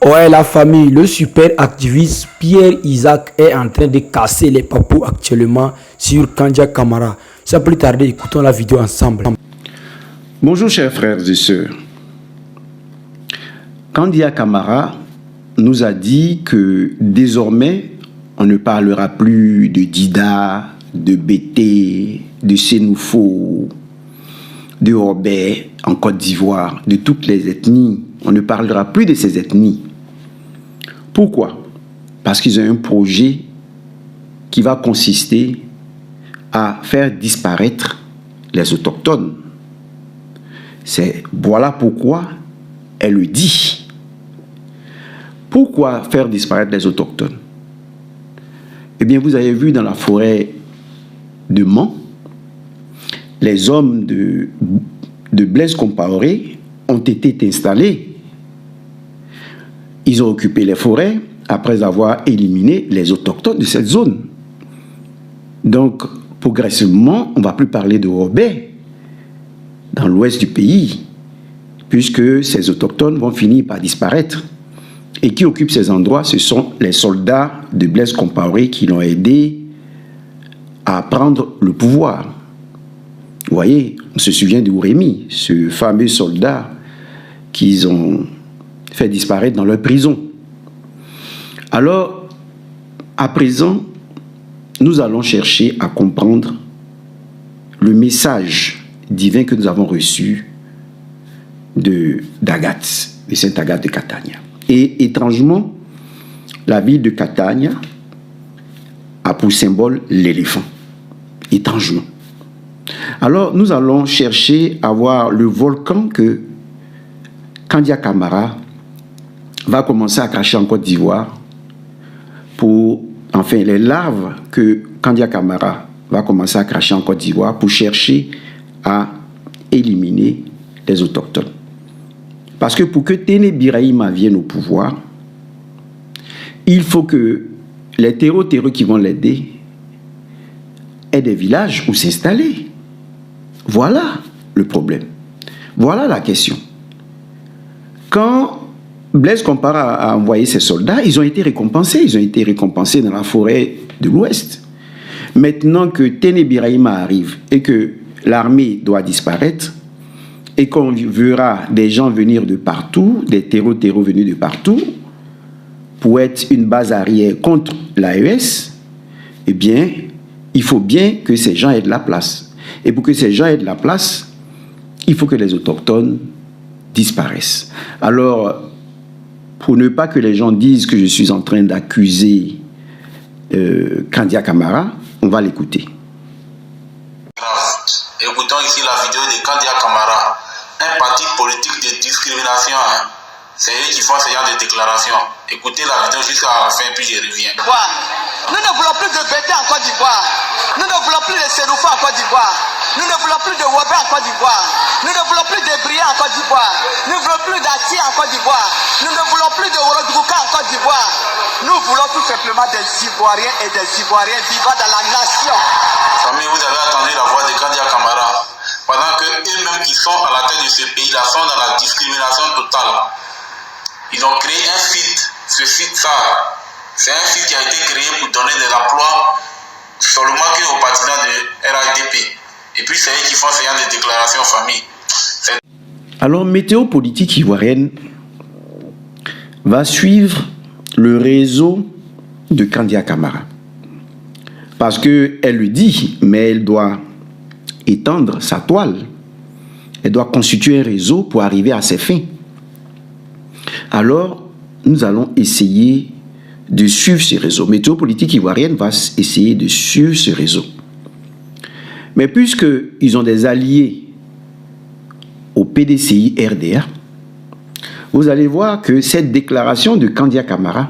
Ouais, la famille, le super activiste Pierre Isaac est en train de casser les papous actuellement sur Kandia Camara. Sans plus tarder, écoutons la vidéo ensemble. Bonjour chers frères et sœurs. Kandia Camara nous a dit que désormais, on ne parlera plus de Dida, de Bété, de Sénoufo, de Robert en Côte d'Ivoire, de toutes les ethnies. On ne parlera plus de ces ethnies. Pourquoi? Parce qu'ils ont un projet qui va consister à faire disparaître les autochtones. Voilà pourquoi elle le dit. Pourquoi faire disparaître les autochtones? Eh bien, vous avez vu dans la forêt de Mans, les hommes de Blaise Compaoré ont été installés. Ils ont occupé les forêts après avoir éliminé les autochtones de cette zone. Donc, progressivement, on ne va plus parler de Robert dans l'ouest du pays, puisque ces autochtones vont finir par disparaître. Et qui occupent ces endroits, ce sont les soldats de Blaise Compaoré qui l'ont aidé à prendre le pouvoir. Vous voyez, on se souvient de Ourémy, ce fameux soldat qu'ils ont fait disparaître dans leur prison. Alors, à présent, nous allons chercher à comprendre le message divin que nous avons reçu d'Agathe, de Sainte Agathe de Catania. Et étrangement, la ville de Catania a pour symbole l'éléphant. Étrangement. Alors, nous allons chercher à voir le volcan que Kandia Camara va commencer à cracher en Côte d'Ivoire enfin, les larves que Kandia Camara va commencer à cracher en Côte d'Ivoire pour chercher à éliminer les autochtones. Parce que pour que Téné Birahima vienne au pouvoir, il faut que les terreaux qui vont l'aider aient des villages où s'installer. Voilà le problème. Voilà la question. Quand Blaise Compaoré a envoyé ses soldats, ils ont été récompensés. Ils ont été récompensés dans la forêt de l'Ouest. Maintenant que Téné Birahima arrive et que l'armée doit disparaître, et qu'on verra des gens venir de partout, des terreaux venus de partout, pour être une base arrière contre l'AES, eh bien, il faut bien que ces gens aient de la place. Et pour que ces gens aient de la place, il faut que les autochtones disparaissent. Alors, pour ne pas que les gens disent que je suis en train d'accuser Kandia Camara, on va l'écouter. Écoutons ici la vidéo de Kandia Camara, un parti politique de discrimination. C'est eux qui font ce genre de déclaration. Écoutez la vidéo jusqu'à la fin, puis je reviens. Nous ne voulons plus de Bété en Côte d'Ivoire. Nous ne voulons plus de Sénoufo en Côte d'Ivoire. Nous ne voulons plus de Wobé en Côte d'Ivoire. Nous ne voulons plus de Bria en Côte d'Ivoire. Nous ne voulons plus d'Ati en Côte d'Ivoire. Nous ne voulons plus de Worodouka en Côte d'Ivoire. Nous voulons tout simplement des Ivoiriens et des Ivoiriens vivant dans la nation. Famille, vous avez entendu la voix de Kandia Camara. Pendant que eux-mêmes qui sont à la tête de ce pays-là sont dans la discrimination totale. Ils ont créé un site, ce site-là, c'est un site qui a été créé pour donner de l'emploi seulement aux partisans de RADP. Et puis c'est eux qui font ce genre de déclarations en famille. Alors, Météo Politique Ivoirienne va suivre le réseau de Kandia Camara. Parce qu'elle le dit, mais elle doit étendre sa toile. Elle doit constituer un réseau pour arriver à ses fins. Alors, nous allons essayer de suivre ce réseau. Météo Politique Ivoirienne va essayer de suivre ce réseau. Mais puisqu'ils ont des alliés au PDCI RDA, vous allez voir que cette déclaration de Kandia Camara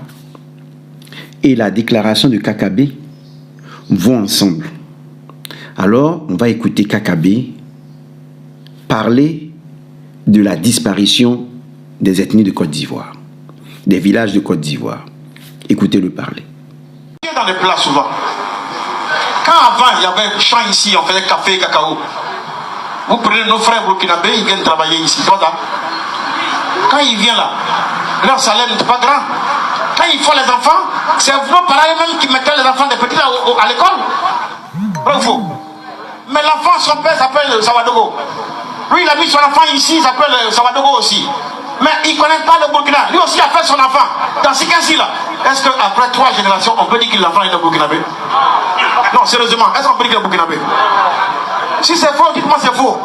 et la déclaration de Kakabe vont ensemble. Alors, on va écouter Kakabe parler de la disparition des ethnies de Côte d'Ivoire, des villages de Côte d'Ivoire. Écoutez-le parler. Dans les plats souvent. Quand avant il y avait un champ ici, on faisait café et cacao. Vous prenez nos frères burkinabés, ils viennent travailler ici. Quand il vient là, leur salaire n'était pas grand. Quand ils font les enfants, c'est vos parents même qui mettaient les enfants des petits là à l'école. Vrai ou faux? Mais l'enfant, son père s'appelle Sawadogo. Lui, il a mis son enfant ici, il s'appelle Sawadogo aussi. Mais il ne connaît pas le Burkina. Lui aussi a fait son enfant. Dans ce cas-ci là, est-ce qu'après 3 générations, on peut dire que l'enfant est un Burkinabé? Non, sérieusement, est-ce qu'on peut dire qu'il est Burkinabé? Si c'est faux, dites-moi c'est faux.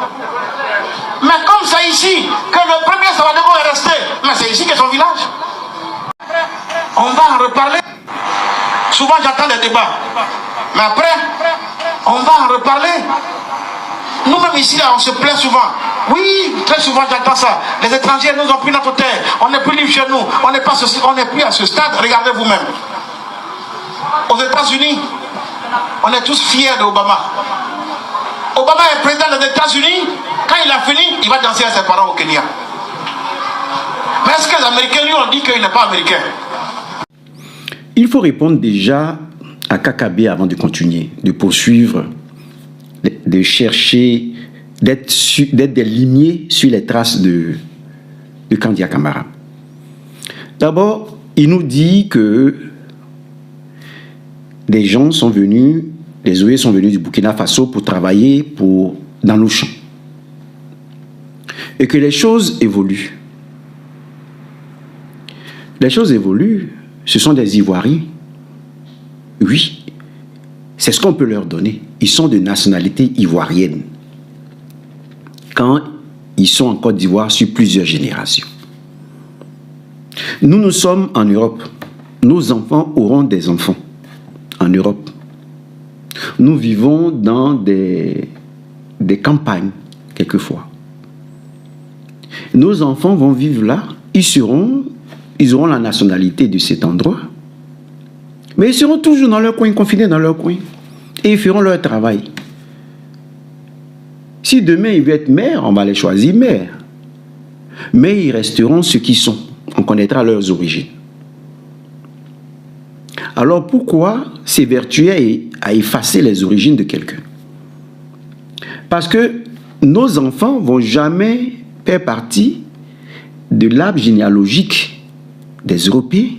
Mais comme c'est ici que le premier Sawadogo est resté, mais c'est ici qu'est son village. On va en reparler. Souvent j'attends des débats. Mais après, on va en reparler. Nous-mêmes ici, là, on se plaint souvent. Oui, très souvent j'entends ça. Les étrangers nous ont pris notre terre. On n'est plus libre chez nous. On n'est plus à ce stade. Regardez vous-même. Aux États-Unis, on est tous fiers d'Obama. Obama est président des États-Unis. Quand il a fini, il va danser avec ses parents au Kenya. Mais est-ce que les Américains lui ont dit qu'il n'est pas américain? Il faut répondre déjà à Kakabe avant de continuer, de poursuivre, de chercher, d'être des limiers sur les traces de Kandia Camara. D'abord, il nous dit que des gens sont venus, les ouvriers sont venus du Burkina Faso pour travailler dans nos champs. Et que les choses évoluent. Les choses évoluent, ce sont des Ivoiriens. Oui, c'est ce qu'on peut leur donner. Ils sont de nationalité ivoirienne. Quand ils sont en Côte d'Ivoire sur plusieurs générations. Nous sommes en Europe. Nos enfants auront des enfants en Europe. Nous vivons dans des campagnes, quelquefois. Nos enfants vont vivre là. Ils auront la nationalité de cet endroit. Mais ils seront toujours dans leur coin, confinés dans leur coin. Et ils feront leur travail. Si demain ils veulent être maires, on va les choisir maires. Mais ils resteront ce qu'ils sont. On connaîtra leurs origines. Alors pourquoi s'évertuer à effacer les origines de quelqu'un? Parce que nos enfants ne vont jamais faire partie de l'arbre généalogique des Européens.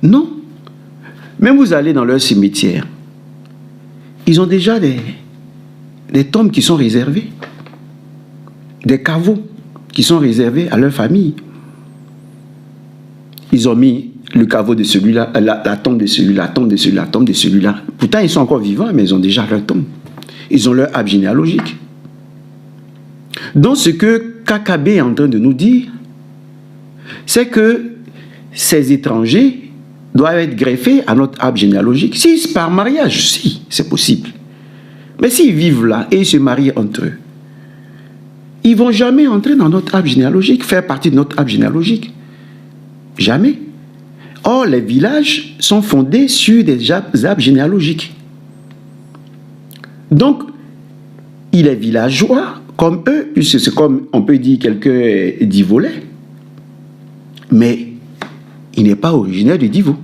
Non. Même vous allez dans leur cimetière, ils ont déjà des tombes qui sont réservées, des caveaux qui sont réservés à leur famille. Ils ont mis le caveau de celui-là, la tombe de celui-là, la tombe de celui-là, la tombe de celui-là. Pourtant, ils sont encore vivants, mais ils ont déjà leur tombe. Ils ont leur arbre généalogique. Donc, ce que Kakabe est en train de nous dire, c'est que ces étrangers doivent être greffés à notre arbre généalogique. Si c'est par mariage, si, c'est possible. Mais s'ils vivent là et ils se marient entre eux, ils ne vont jamais entrer dans notre arbre généalogique, faire partie de notre arbre généalogique. Jamais. Or, les villages sont fondés sur des arbres généalogiques. Donc, il est villageois comme eux, puisque c'est comme, on peut dire, quelqu'un d'Ivolais. Mais il n'est pas originaire de Divo.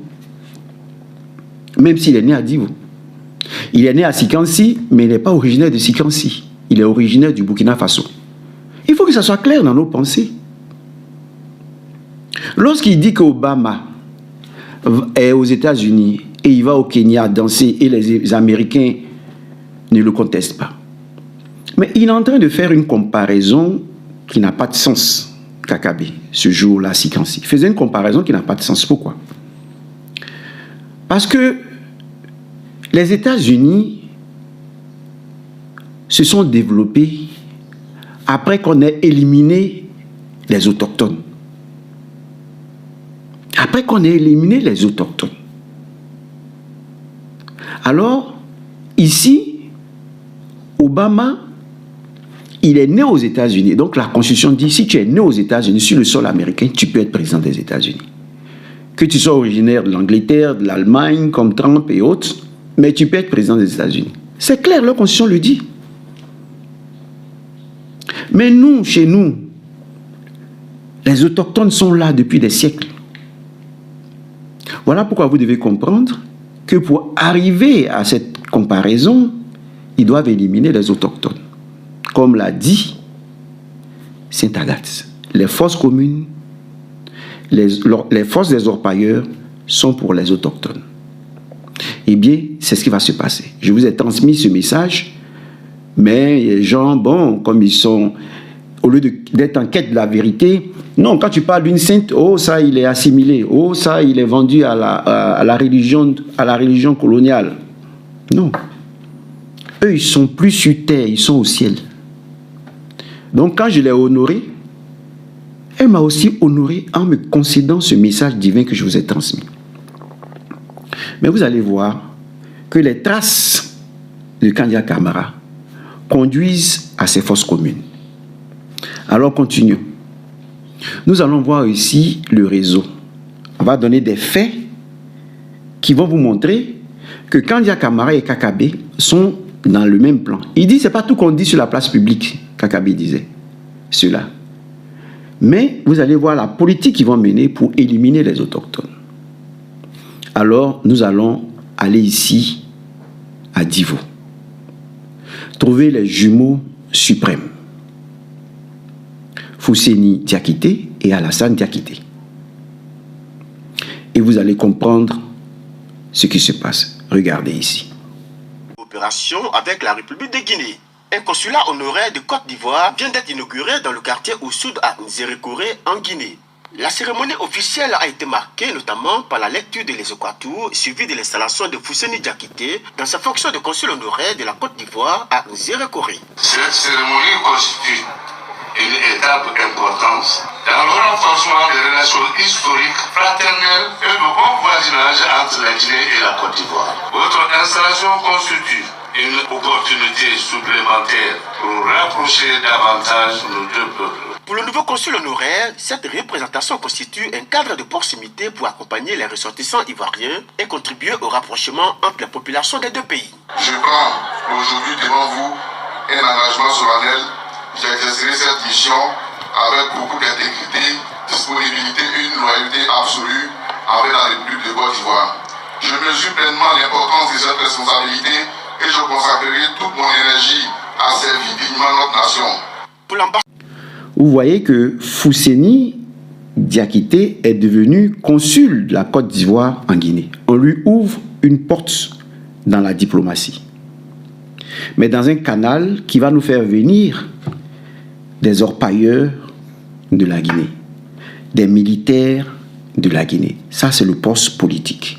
Même s'il est né à Divo. Il est né à Sikansi, mais il n'est pas originaire de Sikansi. Il est originaire du Burkina Faso. Il faut que ça soit clair dans nos pensées. Lorsqu'il dit qu'Obama est aux États-Unis et il va au Kenya danser et les Américains ne le contestent pas. Mais il est en train de faire une comparaison qui n'a pas de sens, Kakabe, ce jour-là, Sikansi. Il faisait une comparaison qui n'a pas de sens. Pourquoi? Parce que les États-Unis se sont développés après qu'on ait éliminé les autochtones. Après qu'on ait éliminé les autochtones. Alors, ici, Obama, il est né aux États-Unis. Donc la Constitution dit, si tu es né aux États-Unis, sur le sol américain, tu peux être président des États-Unis. Que tu sois originaire de l'Angleterre, de l'Allemagne, comme Trump et autres, mais tu peux être président des États-Unis. C'est clair, la Constitution le dit. Mais nous, chez nous, les autochtones sont là depuis des siècles. Voilà pourquoi vous devez comprendre que pour arriver à cette comparaison, ils doivent éliminer les autochtones. Comme l'a dit Saint Agathe, les fosses communes les forces des orpailleurs sont pour les autochtones. Eh bien, c'est ce qui va se passer. Je vous ai transmis ce message, mais les gens, bon, comme ils sont, au lieu d'être en quête de la vérité, non, quand tu parles d'une sainte, oh, ça, il est assimilé, oh, ça, il est vendu à la religion coloniale. Non. Eux, ils sont plus sur terre, ils sont au ciel. Donc, quand je l'ai honoré, elle m'a aussi honoré en me concédant ce message divin que je vous ai transmis. Mais vous allez voir que les traces de Kandia Camara conduisent à ces fosses communes. Alors continuons. Nous allons voir ici le réseau. On va donner des faits qui vont vous montrer que Kandia Camara et Kakabe sont dans le même plan. Il dit, c'est pas tout qu'on dit sur la place publique, Kakabe disait cela. Mais vous allez voir la politique qu'ils vont mener pour éliminer les autochtones. Alors, nous allons aller ici, à Divo, trouver les jumeaux suprêmes, Fousseni Diakité et Alassane Diakité. Et vous allez comprendre ce qui se passe. Regardez ici. Opération avec la République de Guinée. Un consulat honoraire de Côte d'Ivoire vient d'être inauguré dans le quartier au sud à Nzérékoré, en Guinée. La cérémonie officielle a été marquée notamment par la lecture de l'Ezokwatour suivie de l'installation de Fousseni Diakité dans sa fonction de consul honoraire de la Côte d'Ivoire à Nzérékoré. Cette cérémonie constitue une étape importante dans le renforcement des relations historiques, fraternelles et de bon voisinage entre la Guinée et la Côte d'Ivoire. Votre installation constitue une opportunité supplémentaire pour rapprocher davantage nos deux peuples. Pour le nouveau consul honoraire, cette représentation constitue un cadre de proximité pour accompagner les ressortissants ivoiriens et contribuer au rapprochement entre les populations des deux pays. Je prends aujourd'hui devant vous un engagement solennel. J'exercerai cette mission avec beaucoup d'intégrité, disponibilité et une loyauté absolue envers la République de Côte d'Ivoire. Je mesure pleinement l'importance de cette responsabilité et je consacrerai toute mon énergie à servir dignement notre nation. Vous voyez que Fousseni Diakité est devenu consul de la Côte d'Ivoire en Guinée. On lui ouvre une porte dans la diplomatie. Mais dans un canal qui va nous faire venir des orpailleurs de la Guinée, des militaires de la Guinée. Ça, c'est le poste politique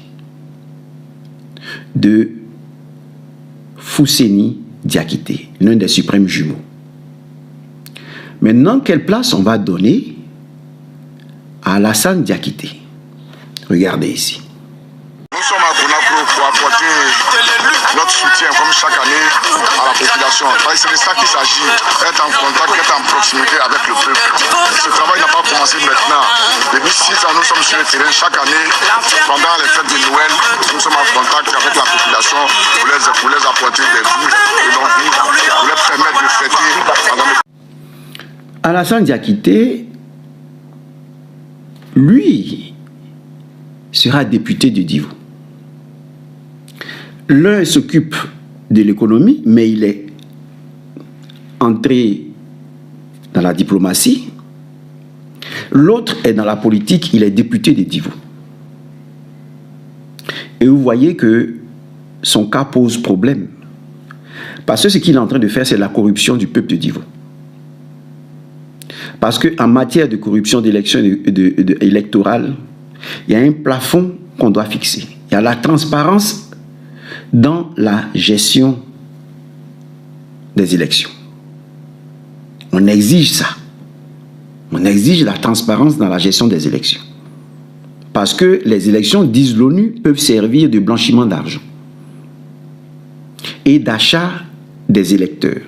de Fousseni Diakité, l'un des suprêmes jumeaux. Maintenant, quelle place on va donner à Alassane Diakité? Regardez ici. Nous sommes à Conakry pour apporter notre soutien, comme chaque année, à la population. C'est de ça qu'il s'agit, être en contact, être en proximité avec le peuple. Ce travail n'a pas commencé maintenant. Depuis 6 ans, nous sommes sur le terrain. Chaque année, pendant les fêtes de Noël, nous sommes en contact avec la population pour les apporter des goûts et non pour les permettre de fêter pendant le... Alassane Diakité, lui, sera député de Divo. L'un s'occupe de l'économie, mais il est entré dans la diplomatie. L'autre est dans la politique, il est député de Divo. Et vous voyez que son cas pose problème. Parce que ce qu'il est en train de faire, c'est la corruption du peuple de Divo. Parce qu'en matière de corruption d'élection électorale, il y a un plafond qu'on doit fixer. Il y a la transparence dans la gestion des élections. On exige ça. On exige la transparence dans la gestion des élections. Parce que les élections, disent l'ONU, peuvent servir de blanchiment d'argent et d'achat des électeurs.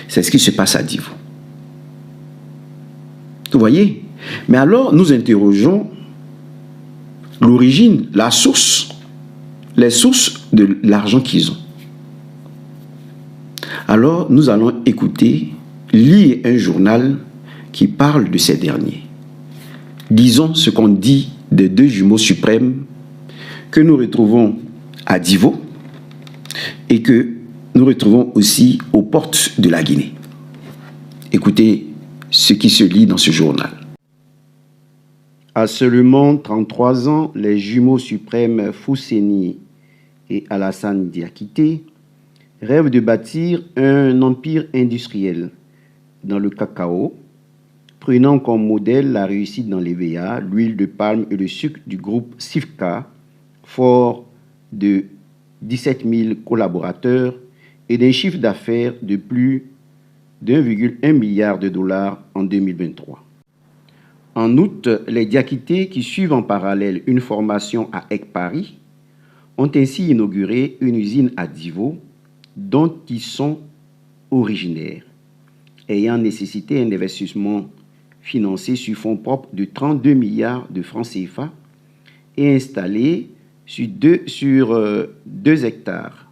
C'est ce qui se passe à Divo. Vous voyez? Mais alors, nous interrogeons l'origine, la source, les sources de l'argent qu'ils ont. Alors, nous allons écouter, lire un journal qui parle de ces derniers. Disons ce qu'on dit des deux jumeaux suprêmes que nous retrouvons à Divo et que nous retrouvons aussi aux portes de la Guinée. Écoutez ce qui se lit dans ce journal. À seulement 33 ans, les jumeaux suprêmes Fousseni et Alassane Diakité rêvent de bâtir un empire industriel dans le cacao, prenant comme modèle la réussite dans l'EVA, l'huile de palme et le sucre du groupe Sifka, fort de 17 000 collaborateurs et d'un chiffre d'affaires de plus d'1,1 milliard de dollars en 2023. En août, les Diakités, qui suivent en parallèle une formation à Aix-Paris, ont ainsi inauguré une usine à Divo dont ils sont originaires, ayant nécessité un investissement financé sur fonds propres de 32 milliards de francs CFA et installé sur 2 hectares.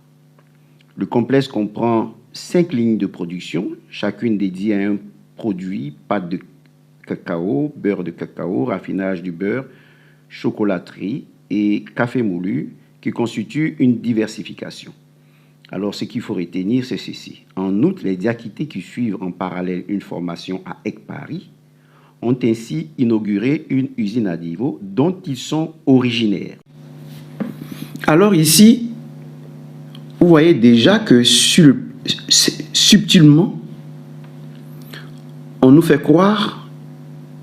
Le complexe comprend 5 lignes de production, chacune dédiée à un produit, pâte de cacao, beurre de cacao, raffinage du beurre, chocolaterie et café moulu, qui constituent une diversification. Alors, ce qu'il faut retenir, c'est ceci. En outre, les Diakités qui suivent en parallèle une formation à Aix-Paris ont ainsi inauguré une usine à Divo dont ils sont originaires. Alors ici, vous voyez déjà que subtilement, on nous fait croire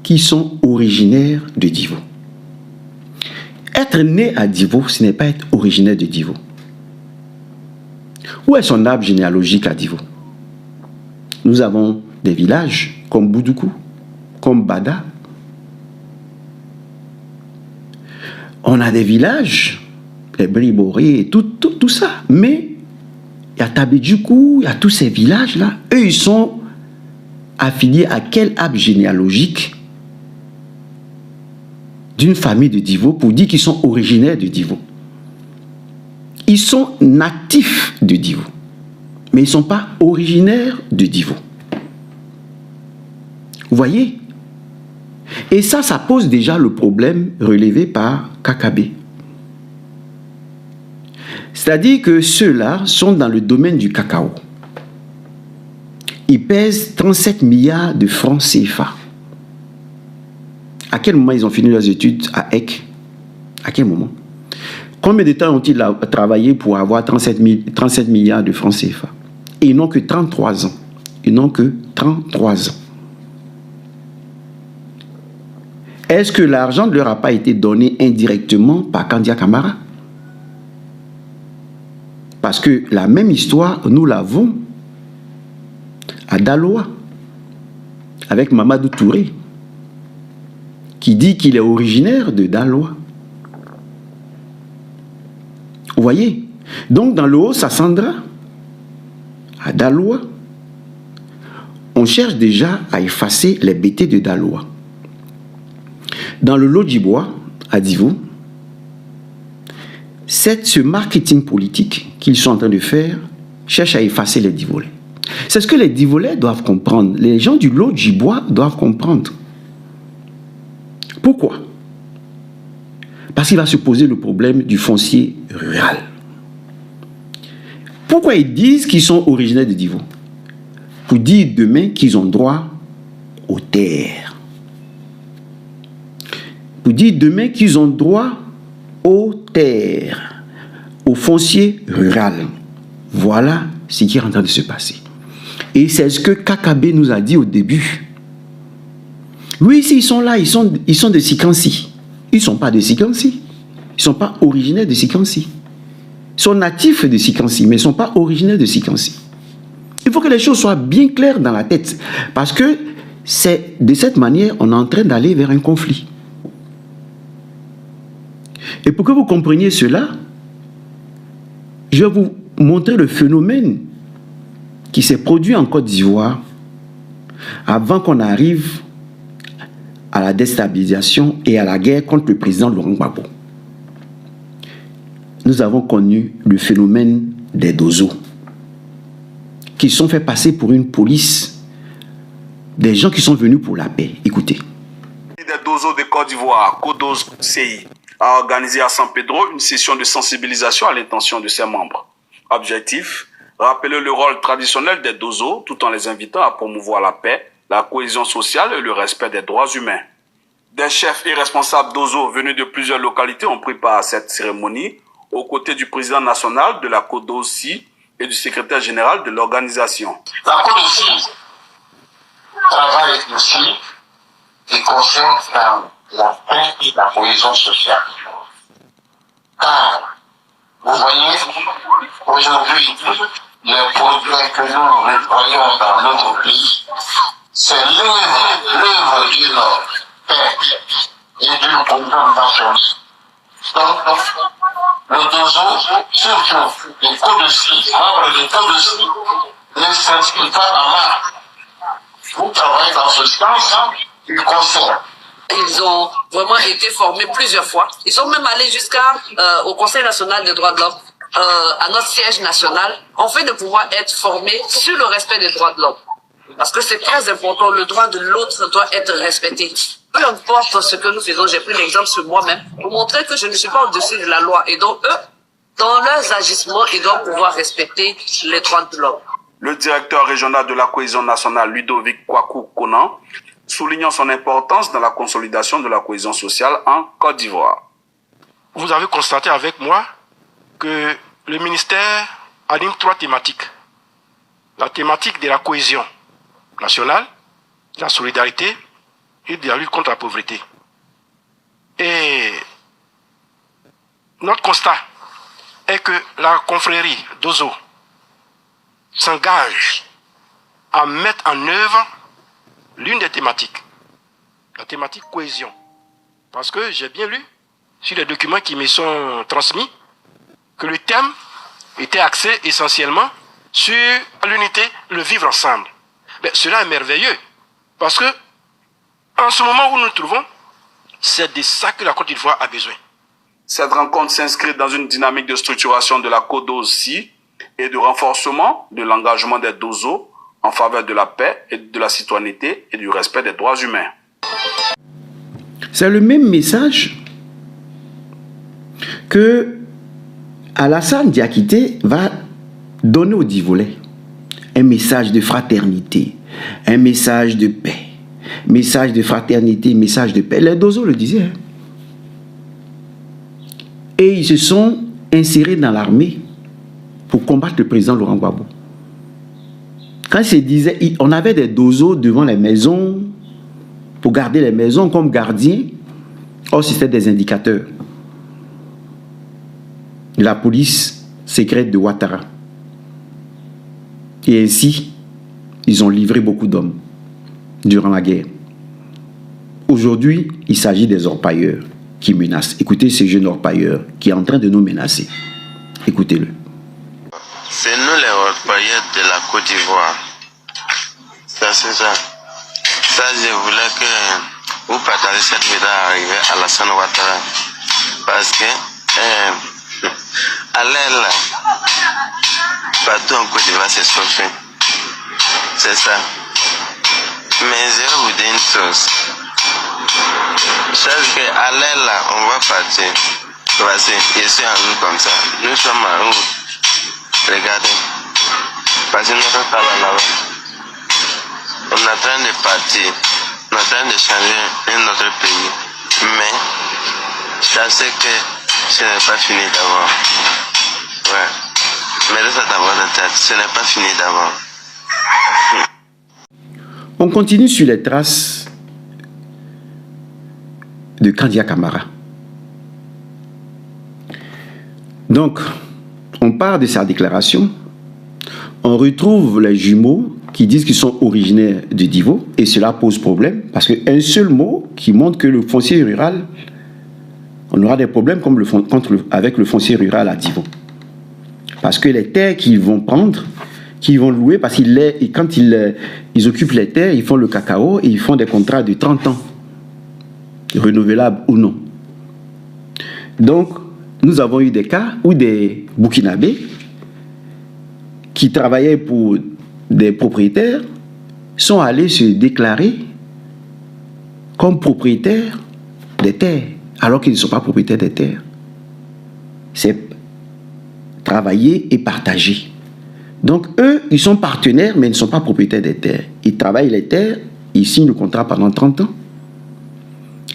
qu'ils sont originaires de Divo. Être né à Divo, ce n'est pas être originaire de Divo. Où est son arbre généalogique à Divo? Nous avons des villages comme Boudoukou, comme Bada. On a des villages, les Briboré et tout ça. Mais il y a Tabedjoukou, il y a tous ces villages-là. Eux, ils sont affiliés à quel arbre généalogique d'une famille de Divo pour dire qu'ils sont originaires de Divo? Ils sont natifs de Divo, mais ils ne sont pas originaires de Divo. Vous voyez? Et ça pose déjà le problème relevé par Kakabe. C'est-à-dire que ceux-là sont dans le domaine du cacao. Ils pèsent 37 milliards de francs CFA. À quel moment ils ont fini leurs études à Aix? À quel moment? Combien de temps ont-ils travaillé pour avoir 37 milliards de francs CFA? Et ils n'ont que 33 ans. Ils n'ont que 33 ans. Est-ce que l'argent ne leur a pas été donné indirectement par Kandia Camara? Parce que la même histoire, nous l'avons à Daloa, avec Mamadou Touré, qui dit qu'il est originaire de Daloa. Vous voyez? Donc dans le Haut-Sassandra, à Daloa, on cherche déjà à effacer les bêtés de Daloa. Dans le Lodjibois, à Divo, ce marketing politique qu'ils sont en train de faire cherche à effacer les Divolais. C'est ce que les Divolais doivent comprendre. Les gens du Lodjibois doivent comprendre. Pourquoi? Parce qu'il va se poser le problème du foncier rural. Pourquoi ils disent qu'ils sont originaires de Divo? Pour dire demain qu'ils ont droit aux terres. Pour dire demain qu'ils ont droit aux terres, au foncier rural. Voilà ce qui est en train de se passer. Et c'est ce que Kakabe nous a dit au début. Oui, s'ils sont là, ils sont de Sikansi. Ils ne sont pas de Sikansi. Ils ne sont pas originaires de Sikansi. Ils sont natifs de Sikansi, mais ils ne sont pas originaires de Sikansi. Il faut que les choses soient bien claires dans la tête. Parce que c'est de cette manière, on est en train d'aller vers un conflit. Et pour que vous compreniez cela, je vais vous montrer le phénomène qui s'est produit en Côte d'Ivoire avant qu'on arrive à la déstabilisation et à la guerre contre le président Laurent Gbagbo. Nous avons connu le phénomène des dozos qui sont fait passer pour une police, des gens qui sont venus pour la paix. Écoutez. Des dozos de Côte d'Ivoire, Codos CI, a organisé à San Pedro une session de sensibilisation à l'intention de ses membres. Objectif, rappeler le rôle traditionnel des dozos tout en les invitant à promouvoir la paix, la cohésion sociale et le respect des droits humains. Des chefs et responsables d'Ozo venus de plusieurs localités ont pris part à cette cérémonie aux côtés du président national de la CODOSI et du secrétaire général de l'organisation. La CODOSI travaille aussi et concerne la paix et la cohésion sociale. Car, vous voyez, aujourd'hui, les progrès que nous voyons dans notre pays, c'est l'œuvre d'une paix et d'une cohésion nationale. Donc, le DOZO, surtout les CODOSI, membres des CODOSI, ne s'inscrivent pas dans l'art. Vous travaillez dans ce sens, ils concernent. Ils ont vraiment été formés plusieurs fois. Ils sont même allés jusqu'au Conseil national des droits de l'homme, à notre siège national, afin de pouvoir être formés sur le respect des droits de l'homme. Parce que c'est très important, le droit de l'autre doit être respecté. Peu importe ce que nous faisons, j'ai pris l'exemple sur moi-même, pour montrer que je ne suis pas au-dessus de la loi. Et donc eux, dans leurs agissements, ils doivent pouvoir respecter les droits de l'homme. Le directeur régional de la cohésion nationale, Ludovic Kwaku Konan, soulignant son importance dans la consolidation de la cohésion sociale en Côte d'Ivoire. Vous avez constaté avec moi que le ministère anime 3 thématiques. La thématique de la cohésion nationale, de la solidarité et de la lutte contre la pauvreté. Et notre constat est que la confrérie d'Ozo s'engage à mettre en œuvre l'une des thématiques, la thématique cohésion. Parce que j'ai bien lu sur les documents qui me sont transmis que le thème était axé essentiellement sur l'unité, le vivre ensemble. Mais cela est merveilleux parce que en ce moment où nous nous trouvons, c'est de ça que la Côte d'Ivoire a besoin. Cette rencontre s'inscrit dans une dynamique de structuration de la CODOSI et de renforcement de l'engagement des DOZO en faveur de la paix et de la citoyenneté et du respect des droits humains. C'est le même message que Alassane Diakité va donner aux Divolais. Un message de fraternité, un message de paix, message de fraternité, message de paix. Les Dozo le disaient. Et ils se sont insérés dans l'armée pour combattre le président Laurent Gbagbo. Quand il se disait, on avait des Dozo devant les maisons, pour garder les maisons comme gardiens. Or, c'était des indicateurs de la police secrète de Ouattara. Et ainsi, ils ont livré beaucoup d'hommes durant la guerre. Aujourd'hui, il s'agit des orpailleurs qui menacent. Écoutez ce jeune orpailleur qui est en train de nous menacer. Écoutez-le. C'est nous les orpailleurs de la Côte d'Ivoire. Ça, c'est ça. Ça, je voulais que vous partagez cette vidéo arrivée à Alassane Ouattara. Parce que, à l'aile là, partout en Côte d'Ivoire, c'est chauffé. C'est ça. Mais je vais vous dire une chose. Sache qu'à l'aile là, on va partir. Voici, je suis en route comme ça. Nous sommes en route. Regardez. Parce que notre talent là-bas. On est en train de partir. On est en train de changer un autre pays. Mais, sachez que ce n'est pas fini d'abord. Ouais. Mais ça d'abord la tête. Ce n'est pas fini d'abord. On continue sur les traces de Kandia Camara. Donc, on part de sa déclaration. On retrouve les jumeaux qui disent qu'ils sont originaires de Divo et cela pose problème parce qu'un seul mot qui montre que le foncier rural, on aura des problèmes comme avec le foncier rural à Divo. Parce que les terres qu'ils vont prendre, qu'ils vont louer, parce que quand ils occupent les terres, ils font le cacao et ils font des contrats de 30 ans, renouvelables ou non. Donc, nous avons eu des cas où des Burkinabés qui travaillaient pour des propriétaires sont allés se déclarer comme propriétaires des terres, alors qu'ils ne sont pas propriétaires des terres. C'est travailler et partager. Donc, eux, ils sont partenaires, mais ils ne sont pas propriétaires des terres. Ils travaillent les terres, ils signent le contrat pendant 30 ans.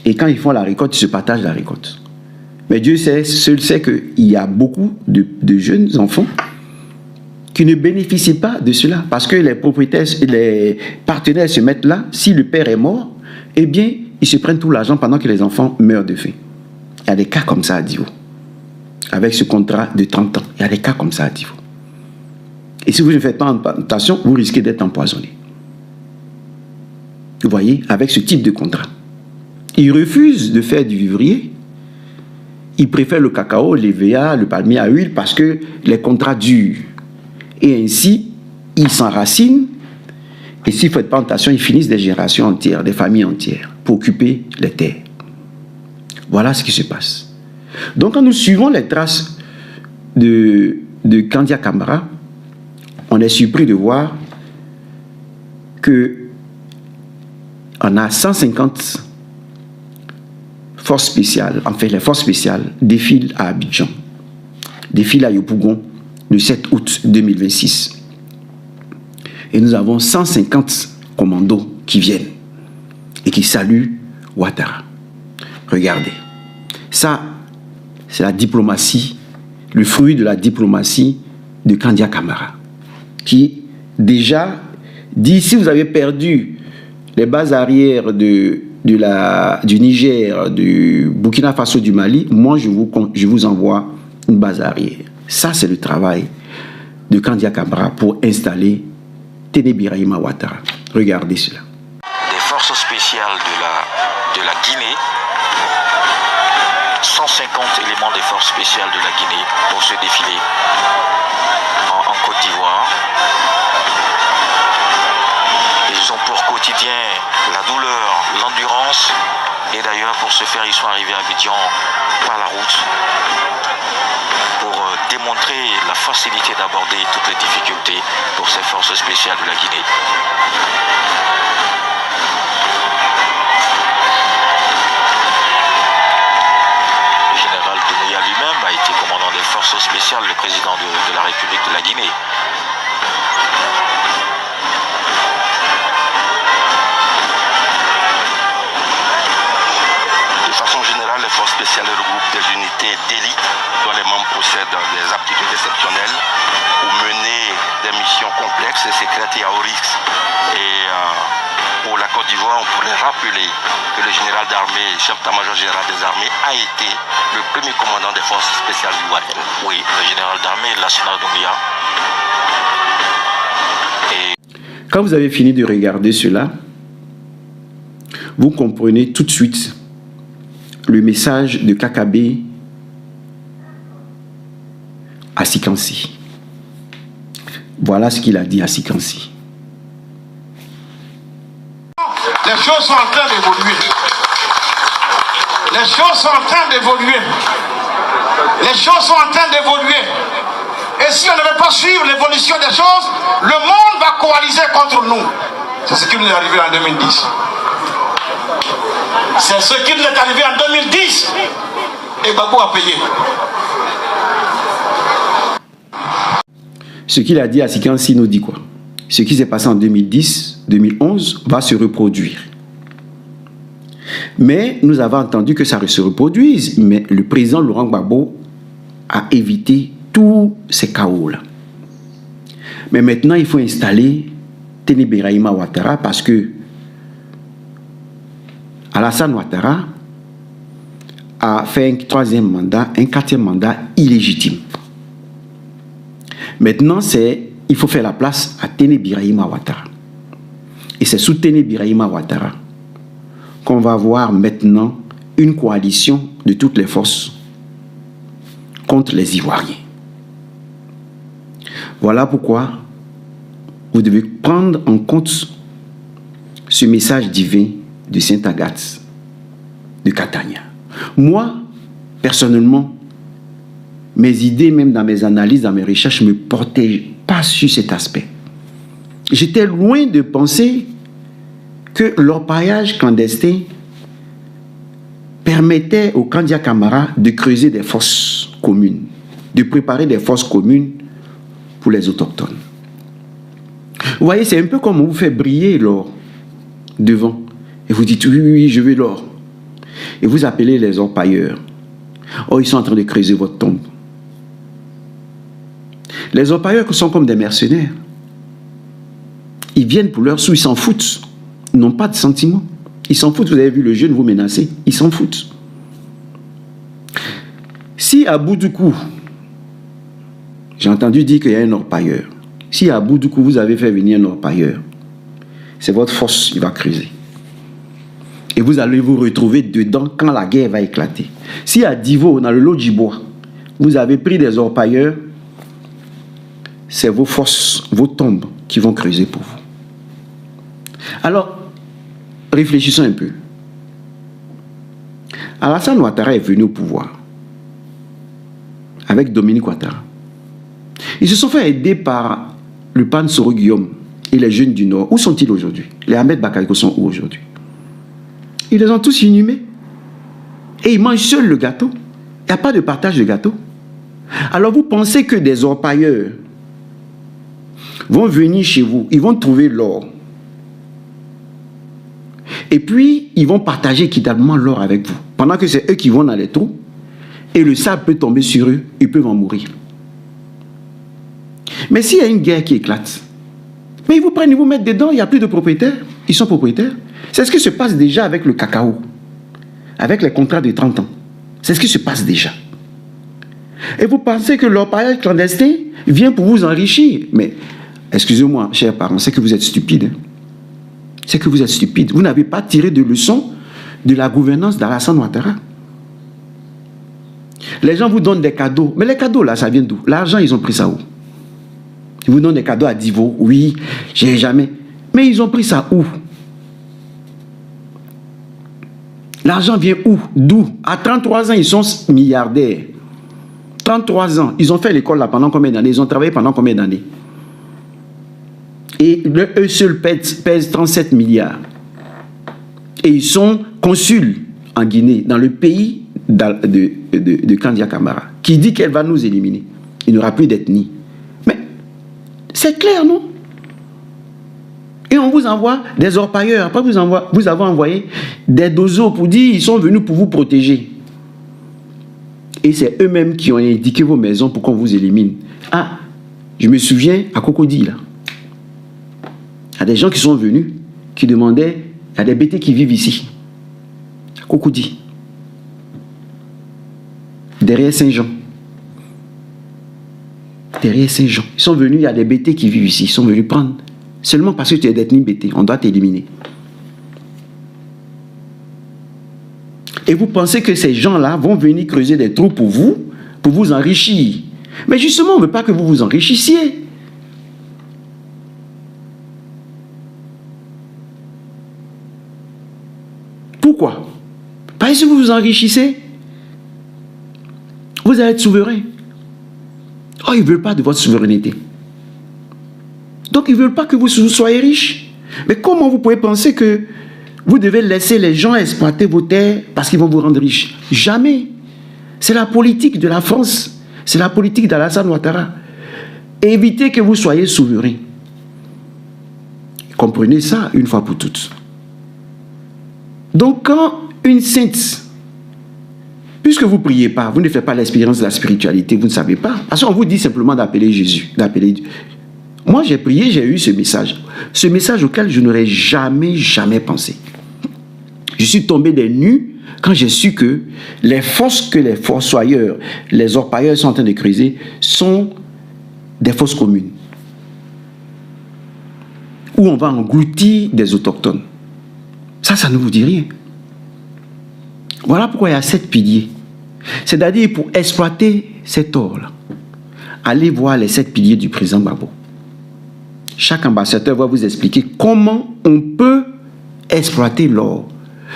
Et quand ils font la récolte, ils se partagent la récolte. Mais Dieu seul sait qu'il y a beaucoup de jeunes enfants qui ne bénéficient pas de cela. Parce que les propriétaires, les partenaires se mettent là. Si le père est mort, eh bien, ils se prennent tout l'argent pendant que les enfants meurent de faim. Il y a des cas comme ça à Divo. Avec ce contrat de 30 ans, il y a des cas comme ça à Divo. Et si vous ne faites pas attention, vous risquez d'être empoisonné. Vous voyez, avec ce type de contrat. Ils refusent de faire du vivrier. Ils préfèrent le cacao, l'EVA, le palmier à huile parce que les contrats durent. Et ainsi, ils s'enracinent. Et s'ils ne font pas attention, ils finissent des générations entières, des familles entières, pour occuper les terres. Voilà ce qui se passe. Donc, quand nous suivons les traces de Kandia Camara, on est surpris de voir que on a 150 forces spéciales, enfin les forces spéciales défilent à Abidjan, défilent à Yopougon le 7 août 2026. Et nous avons 150 commandos qui viennent et qui saluent Ouattara. Regardez, ça c'est la diplomatie, le fruit de la diplomatie de Kandia Camara, qui déjà dit si vous avez perdu les bases arrières du Niger, du Burkina Faso, du Mali, moi je vous envoie une base arrière. Ça c'est le travail de Kandia Camara pour installer Téné Birahima Ouattara. Regardez cela. Des forces spéciales de la Guinée, 150 éléments des forces spéciales de la Guinée pour ce défilé en Côte d'Ivoire. Ils ont pour quotidien la douleur, l'endurance, et d'ailleurs pour ce faire ils sont arrivés à Abidjan par la route pour démontrer la facilité d'aborder toutes les difficultés pour ces forces spéciales de la Guinée. Le général Doumbouya lui-même a été commandant des forces spéciales, le président de la République de la Guinée. Les forces spéciales regroupent des unités d'élite dont les membres possèdent des aptitudes exceptionnelles pour mener des missions complexes et secrètes et à haut risque. Et pour la Côte d'Ivoire, on pourrait rappeler que le général d'armée, chef d'état-major général des armées, a été le premier commandant des forces spéciales ivoiriennes. Oui, le général d'armée, Lassana Doumbouya. Quand vous avez fini de regarder cela, vous comprenez tout de suite le message de Kakabe à Sikansi. Voilà ce qu'il a dit à Sikansi. Les choses sont en train d'évoluer. Les choses sont en train d'évoluer. Les choses sont en train d'évoluer. Et si on ne veut pas suivre l'évolution des choses, le monde va coaliser contre nous. C'est ce qui nous est arrivé en 2010. C'est ce qui nous est arrivé en 2010. Et Babou a payé. Ce qu'il a dit à Sikansi nous dit quoi? Ce qui s'est passé en 2010, 2011 va se reproduire. Mais nous avons entendu que ça se reproduise. Mais le président Laurent Gbagbo a évité tous ces chaos-là. Mais maintenant, il faut installer Téné Birahima Ouattara parce que Alassane Ouattara a fait un troisième mandat, un quatrième mandat illégitime. Maintenant, il faut faire la place à Téné Birahima Ouattara. Et c'est sous Téné Birahima Ouattara qu'on va voir maintenant une coalition de toutes les forces contre les Ivoiriens. Voilà pourquoi vous devez prendre en compte ce message divin de Sainte Agathe de Catania. Moi, personnellement, mes idées, même dans mes analyses, dans mes recherches, ne me portaient pas sur cet aspect. J'étais loin de penser que l'orpaillage clandestin permettait au Kandia Camara de creuser des fosses communes, de préparer des fosses communes pour les autochtones. Vous voyez, c'est un peu comme on vous fait briller l'or devant. Et vous dites, oui, oui, je veux l'or. et vous appelez les orpailleurs. Oh, ils sont en train de creuser votre tombe. Les orpailleurs sont comme des mercenaires. Ils viennent pour leur sous, ils s'en foutent. Ils n'ont pas de sentiments. Ils s'en foutent, vous avez vu le jeune vous menacer. Ils s'en foutent. Si à Boudoukou, j'ai entendu dire qu'il y a un orpailleur. Si à Boudoukou, vous avez fait venir un orpailleur, c'est votre force qui va creuser. Et vous allez vous retrouver dedans quand la guerre va éclater. Si à Divo, dans le lot du bois, vous avez pris des orpailleurs, c'est vos forces, vos tombes qui vont creuser pour vous. Alors, réfléchissons un peu. Alassane Ouattara est venu au pouvoir avec Dominique Ouattara. Ils se sont fait aider par le Pan Soro Guillaume et les jeunes du Nord. Où sont-ils aujourd'hui? Les Ahmed Bakayoko sont où aujourd'hui? Ils les ont tous inhumés. Et ils mangent seuls le gâteau. Il n'y a pas de partage de gâteau. Alors vous pensez que des orpailleurs vont venir chez vous, ils vont trouver l'or. Et puis, ils vont partager équitablement l'or avec vous. Pendant que c'est eux qui vont dans les trous, et le sable peut tomber sur eux, ils peuvent en mourir. Mais s'il y a une guerre qui éclate, mais ils vous prennent, ils vous mettent dedans, il n'y a plus de propriétaires. Ils sont propriétaires. C'est ce qui se passe déjà avec le cacao, avec les contrats de 30 ans. C'est ce qui se passe déjà. Et vous pensez que l'orpaillage clandestin vient pour vous enrichir. Mais, excusez-moi, chers parents, c'est que vous êtes stupides. Hein? C'est que vous êtes stupides. Vous n'avez pas tiré de leçons de la gouvernance d'Alassane Ouattara. Les gens vous donnent des cadeaux. Mais les cadeaux, là, ça vient d'où? L'argent, ils ont pris ça où? Ils vous donnent des cadeaux à Divo. Oui, j'ai jamais. Mais ils ont pris ça où? L'argent vient où? D'où? À 33 ans, ils sont milliardaires. 33 ans. Ils ont fait l'école là pendant combien d'années? Ils ont travaillé pendant combien d'années? Et eux seuls pèsent 37 milliards. Et ils sont consuls en Guinée, dans le pays de Kandia Camara, qui dit qu'elle va nous éliminer. Il n'y aura plus d'ethnie. Mais c'est clair, non? Et on vous envoie des orpailleurs. Après, vous avez envoyé des dozos pour dire ils sont venus pour vous protéger. Et c'est eux-mêmes qui ont indiqué vos maisons pour qu'on vous élimine. Ah, je me souviens à Cocody, là. Il y a des gens qui sont venus, qui demandaient, il y a des BT qui vivent ici, à Cocody, derrière Saint-Jean. Derrière Saint-Jean. Ils sont venus, il y a des BT qui vivent ici, ils sont venus prendre. Seulement parce que tu es d'ethnie BT, on doit t'éliminer. Et vous pensez que ces gens-là vont venir creuser des trous pour vous enrichir. Mais justement, on ne veut pas que vous vous enrichissiez. Pourquoi? Parce que vous vous enrichissez, vous allez être souverain. Oh, ils ne veulent pas de votre souveraineté. Donc, ils ne veulent pas que vous soyez riches. Mais comment vous pouvez penser que vous devez laisser les gens exploiter vos terres parce qu'ils vont vous rendre riches? Jamais. C'est la politique de la France. C'est la politique d'Alassane Ouattara. Évitez que vous soyez souverain. Comprenez ça une fois pour toutes. Donc, quand une sainte, puisque vous ne priez pas, vous ne faites pas l'expérience de la spiritualité, vous ne savez pas. Parce qu'on vous dit simplement d'appeler Jésus, d'appeler Dieu. Moi, j'ai prié, j'ai eu ce message. Ce message auquel je n'aurais jamais pensé. Je suis tombé des nues quand j'ai su que les fosses que les fossoyeurs, les orpailleurs sont en train de creuser sont des fosses communes. Où on va engloutir des autochtones. Ça ne vous dit rien. Voilà pourquoi il y a 7 piliers. C'est-à-dire pour exploiter cet or-là, allez voir les 7 piliers du président Gbagbo. Chaque ambassadeur va vous expliquer comment on peut exploiter l'or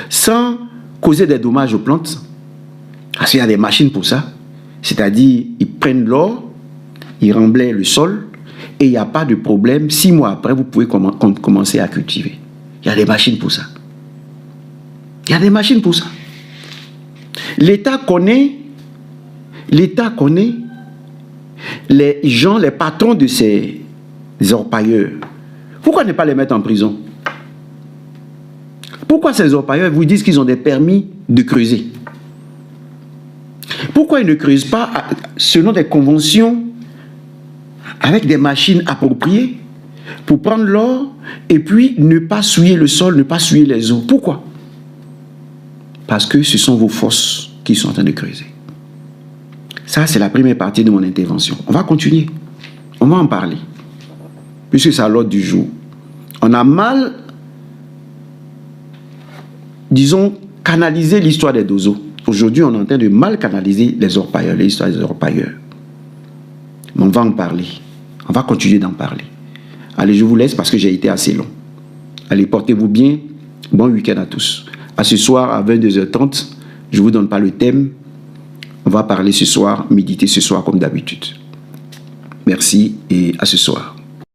sans causer des dommages aux plantes. Parce qu'il y a des machines pour ça. C'est-à-dire, ils prennent l'or, ils remblaient le sol et il n'y a pas de problème. 6 mois après, vous pouvez commencer à cultiver. Il y a des machines pour ça. Il y a des machines pour ça. L'État connaît les gens, les patrons de ces orpailleurs. Pourquoi ne pas les mettre en prison? Pourquoi ces orpailleurs vous disent qu'ils ont des permis de creuser? Pourquoi ils ne creusent pas selon des conventions avec des machines appropriées pour prendre l'or et puis ne pas souiller le sol, ne pas souiller les eaux? Pourquoi? Parce que ce sont vos forces qui sont en train de creuser. Ça, c'est la première partie de mon intervention. On va continuer. On va en parler. Puisque c'est à l'ordre du jour. On a mal, disons, canalisé l'histoire des Dozo. Aujourd'hui, on est en train de mal canaliser les orpailleurs, l'histoire des orpailleurs. Mais on va en parler. On va continuer d'en parler. Allez, je vous laisse parce que j'ai été assez long. Allez, portez-vous bien. Bon week-end à tous. À ce soir, à 22h30, je ne vous donne pas le thème. On va parler ce soir, méditer ce soir comme d'habitude. Merci et à ce soir.